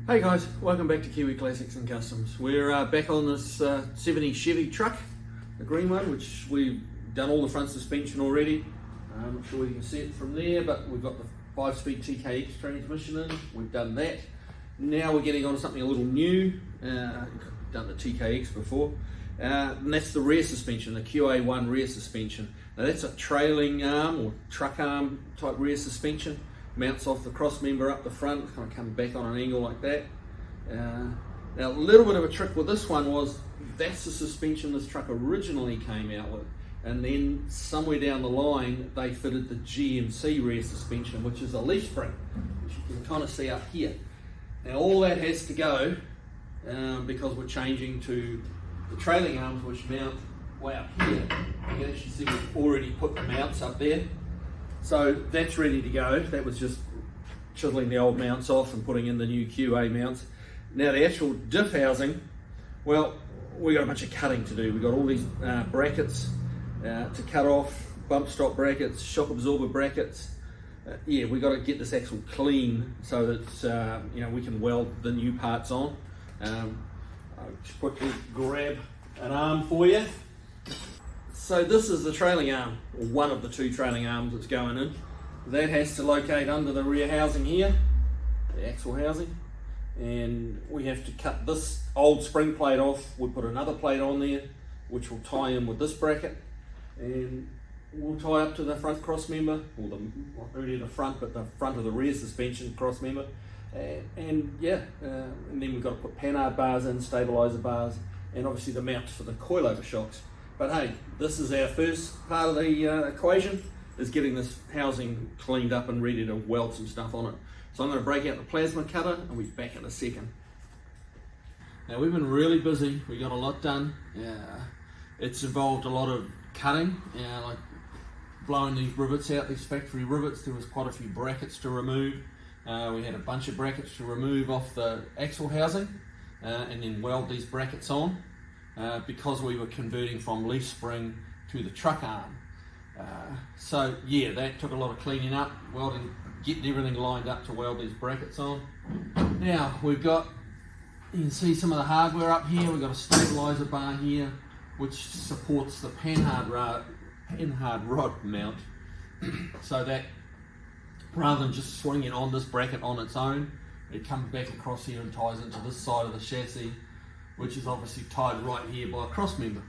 Hey guys, welcome back to Kiwi Classics and Customs. We're back on this 70 Chevy truck, the green one, which we've done all the front suspension already. I'm not sure you can see it from there, but we've got the 5-speed TKX transmission in, we've done that. Now we're getting on to something a little new, done the TKX before, and that's the rear suspension, the QA1 rear suspension. Now that's a trailing arm or truck arm type rear suspension. Mounts off the cross member up the front, kind of comes back on an angle like that. Now a little bit of a trick with this one was that's the suspension this truck originally came out with, and then somewhere down the line they fitted the GMC rear suspension, which is a leaf spring, which you can kind of see up here. Now all that has to go because we're changing to the trailing arms, which mount way up here. You can actually see we've already put the mounts up there. So that's ready to go. That was just chiseling the old mounts off and putting in the new QA mounts. Now the actual diff housing, well, we got a bunch of cutting to do. We've got all these brackets to cut off, bump stop brackets, shock absorber brackets. Yeah, we got to get this axle clean so that we can weld the new parts on. I'll just quickly grab an arm for you. So this is the trailing arm, or one of the two trailing arms that's going in. That has to locate under the rear housing here, the axle housing, and we have to cut this old spring plate off. We'll put another plate on there, which will tie in with this bracket, and we'll tie up to the front cross member, or not really the front, but the front of the rear suspension cross member, and then we've got to put panhard bars in, stabilizer bars, and obviously the mounts for the coilover shocks. But hey, this is our first part of the equation, is getting this housing cleaned up and ready to weld some stuff on it. So I'm going to break out the plasma cutter and we'll be back in a second. Now we've been really busy, we got a lot done. It's involved a lot of cutting, like blowing these rivets out, these factory rivets. There was quite a few brackets to remove. We had a bunch of brackets to remove off the axle housing and then weld these brackets on. Because we were converting from leaf spring to the truck arm. So yeah, that took a lot of cleaning up, welding, getting everything lined up to weld these brackets on. Now we've got, you can see some of the hardware up here. We've got a stabilizer bar here, which supports the panhard rod mount, so that rather than just swinging on this bracket on its own, it comes back across here and ties into this side of the chassis, which is obviously tied right here by a cross member.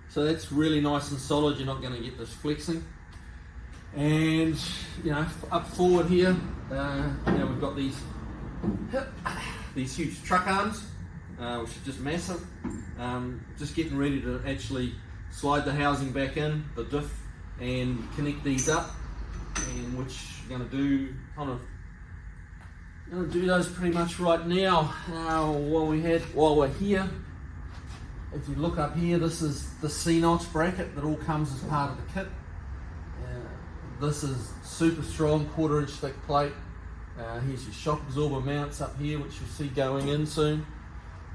So that's really nice and solid, you're not going to get this flexing. And up forward here, now we've got these huge truck arms, which are just massive. Just getting ready to actually slide the housing back in, the diff, and connect these up, and which I'm going to do I'm going to do those pretty much right now. While we're here, if you look up here, this is the C10 bracket that all comes as part of the kit. This is super strong 1/4 inch thick plate. Here's your shock absorber mounts up here, which you'll see going in soon.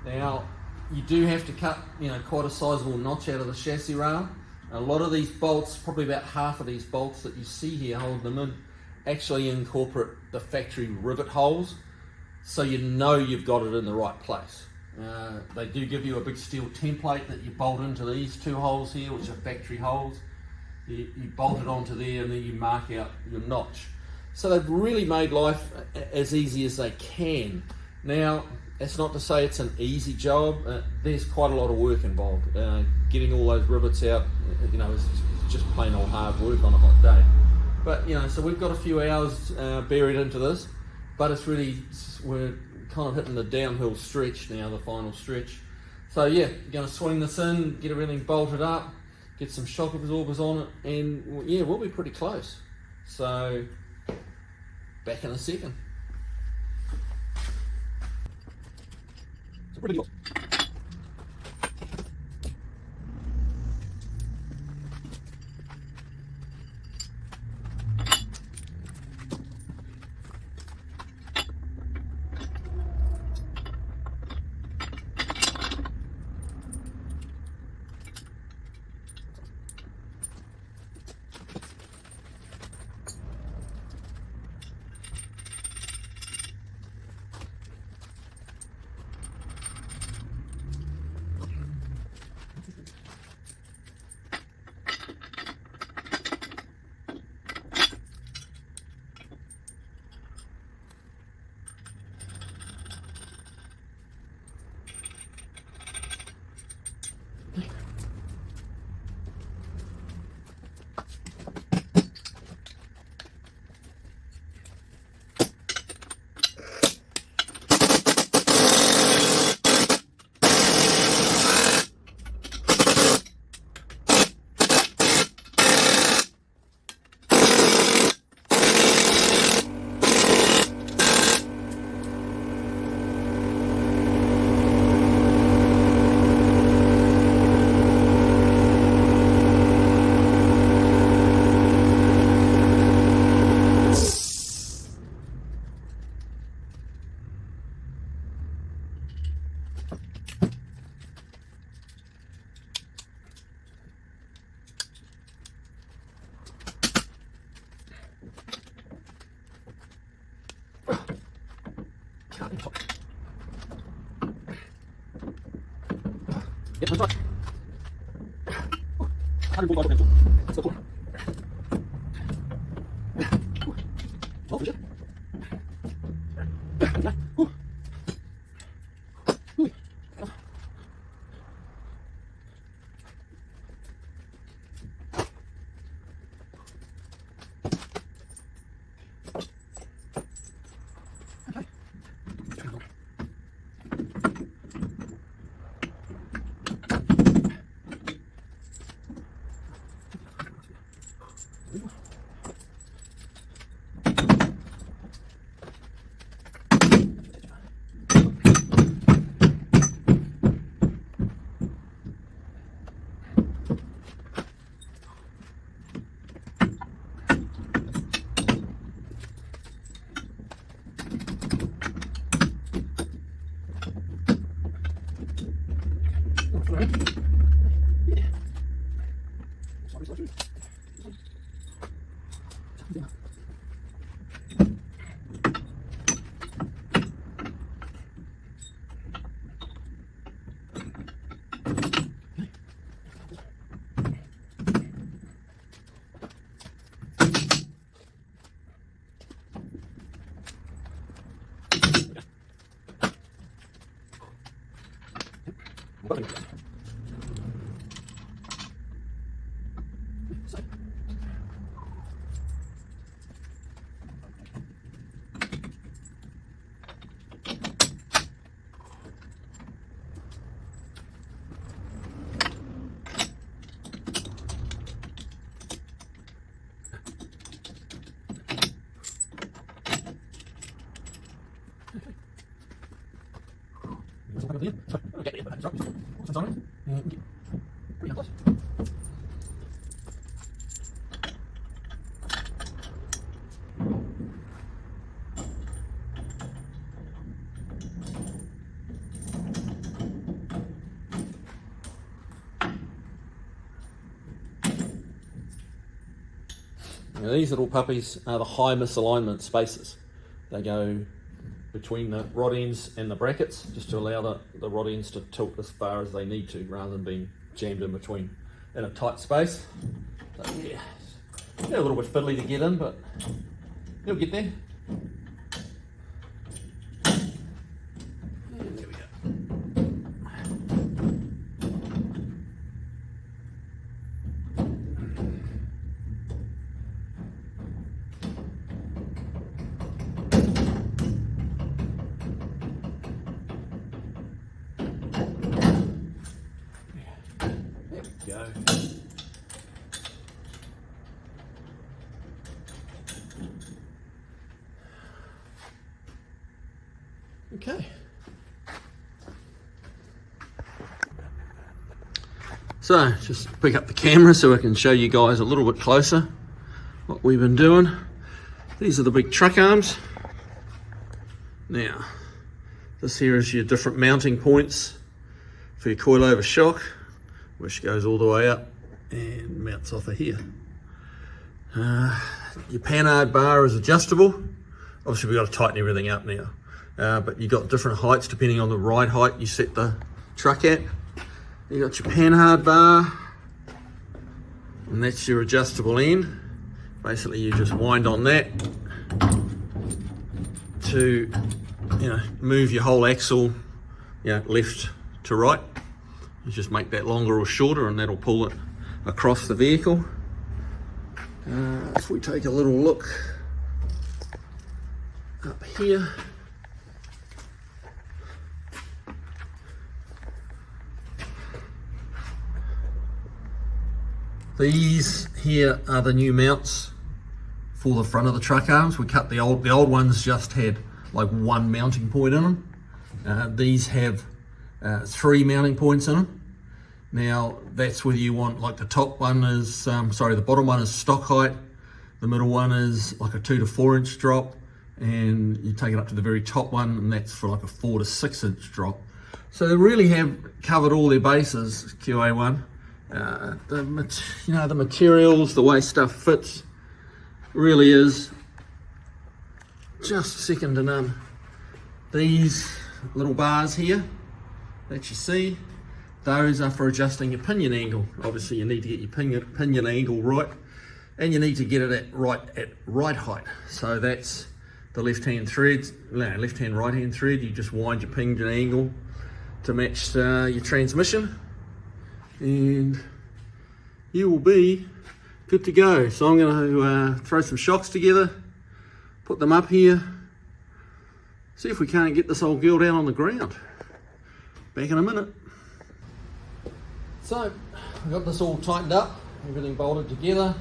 Now you do have to cut quite a sizable notch out of the chassis rail. A lot of these bolts, probably about half of these bolts that you see here holding them in, actually incorporate the factory rivet holes, so you've got it in the right place. They do give you a big steel template that you bolt into these two holes here, which are factory holes. You bolt it onto there and then you mark out your notch. So they've really made life as easy as they can. Now, that's not to say it's an easy job. There's quite a lot of work involved. Getting all those rivets out, is just plain old hard work on a hot day. But so we've got a few hours buried into this, but we're kind of hitting the downhill stretch now, the final stretch. So yeah, you're going to swing this in, get everything bolted up, get some shock absorbers on it, and yeah, we'll be pretty close. So back in a second. Yep, that's right. Now these little puppies are the high misalignment spaces. They go between the rod ends and the brackets just to allow the rod ends to tilt as far as they need to rather than being jammed in between in a tight space. So yeah, they're a little bit fiddly to get in, but you'll get there. And there we go. Go. Okay. So just pick up the camera so I can show you guys a little bit closer what we've been doing. These are the big truck arms. Now, this here is your different mounting points for your coilover shock, which goes all the way up and mounts off of here. Your panhard bar is adjustable. Obviously we've got to tighten everything up now, but you've got different heights depending on the ride height you set the truck at. You got your panhard bar, and that's your adjustable end. Basically you just wind on that to move your whole axle left to right. You just make that longer or shorter and that'll pull it across the vehicle. If we take a little look up here, these here are the new mounts for the front of the truck arms. We cut the old ones just had like one mounting point in them. These have 3 mounting points in them. Now that's whether you want, like the top one is, the bottom one is stock height, the middle one is like a 2 to 4 inch drop, and you take it up to the very top one and that's for like a 4 to 6 inch drop. So they really have covered all their bases, QA1. The materials, the way stuff fits, really is just second to none. these little bars here that you see, those are for adjusting your pinion angle. Obviously you need to get your pinion angle right, and you need to get it at right height. So that's the left hand thread, left hand right hand thread. You just wind your pinion angle to match your transmission, and you will be good to go. So I'm going to throw some shocks together, put them up here, see if we can't get this old girl down on the ground. Back in a minute. So we've got this all tightened up, everything bolted together.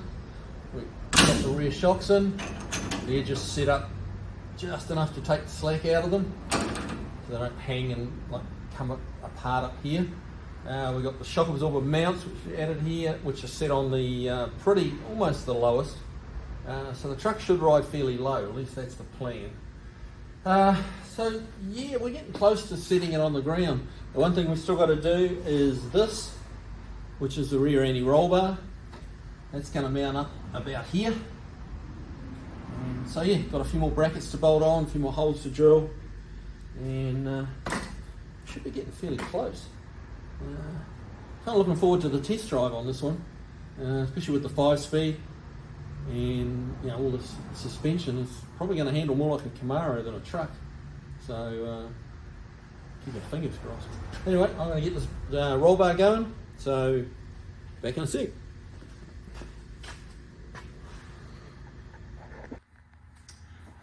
We got the rear shocks in. They're just set up just enough to take the slack out of them, so they don't hang and like come apart up here. We've got the shock absorber mounts which we added here, which are set on the almost the lowest. So the truck should ride fairly low, at least that's the plan. So yeah, we're getting close to setting it on the ground. The one thing we've still got to do is this, which is the rear anti-roll bar. That's going to mount up about here. And so yeah, got a few more brackets to bolt on, a few more holes to drill, and should be getting fairly close. Kind of looking forward to the test drive on this one, especially with the 5-speed, and you know, all this suspension is probably going to handle more like a Camaro than a truck. So keep your fingers crossed. Anyway, I'm going to get this roll bar going, so back in a sec.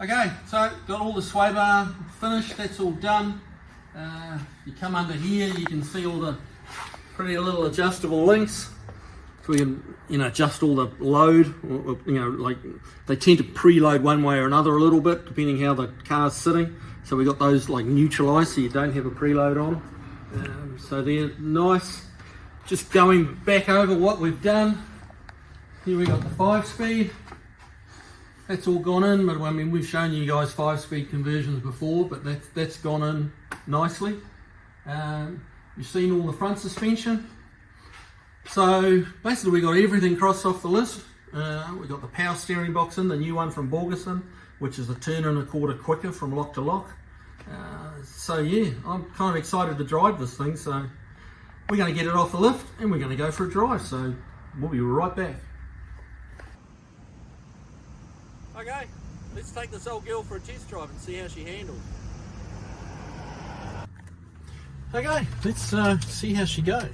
Okay, so got all the sway bar finished, that's all done. You come under here, you can see all the pretty little adjustable links. So we can, you know, adjust all the load, or, you know, like they tend to preload one way or another a little bit, depending how the car's sitting. So we got those like neutralized, so you don't have a preload on. So they're nice. Just going back over what we've done. Here we got the 5-speed. That's all gone in, but I mean, we've shown you guys 5-speed conversions before, but that's gone in nicely. You've seen all the front suspension. So basically we got everything crossed off the list. We've got the power steering box in, the new one from Borgeson, which is a turn and a quarter quicker from lock to lock. So yeah, I'm kind of excited to drive this thing. So we're going to get it off the lift and we're going to go for a drive. So we'll be right back. Okay, let's take this old girl for a test drive and see how she handles. Okay, let's see how she goes.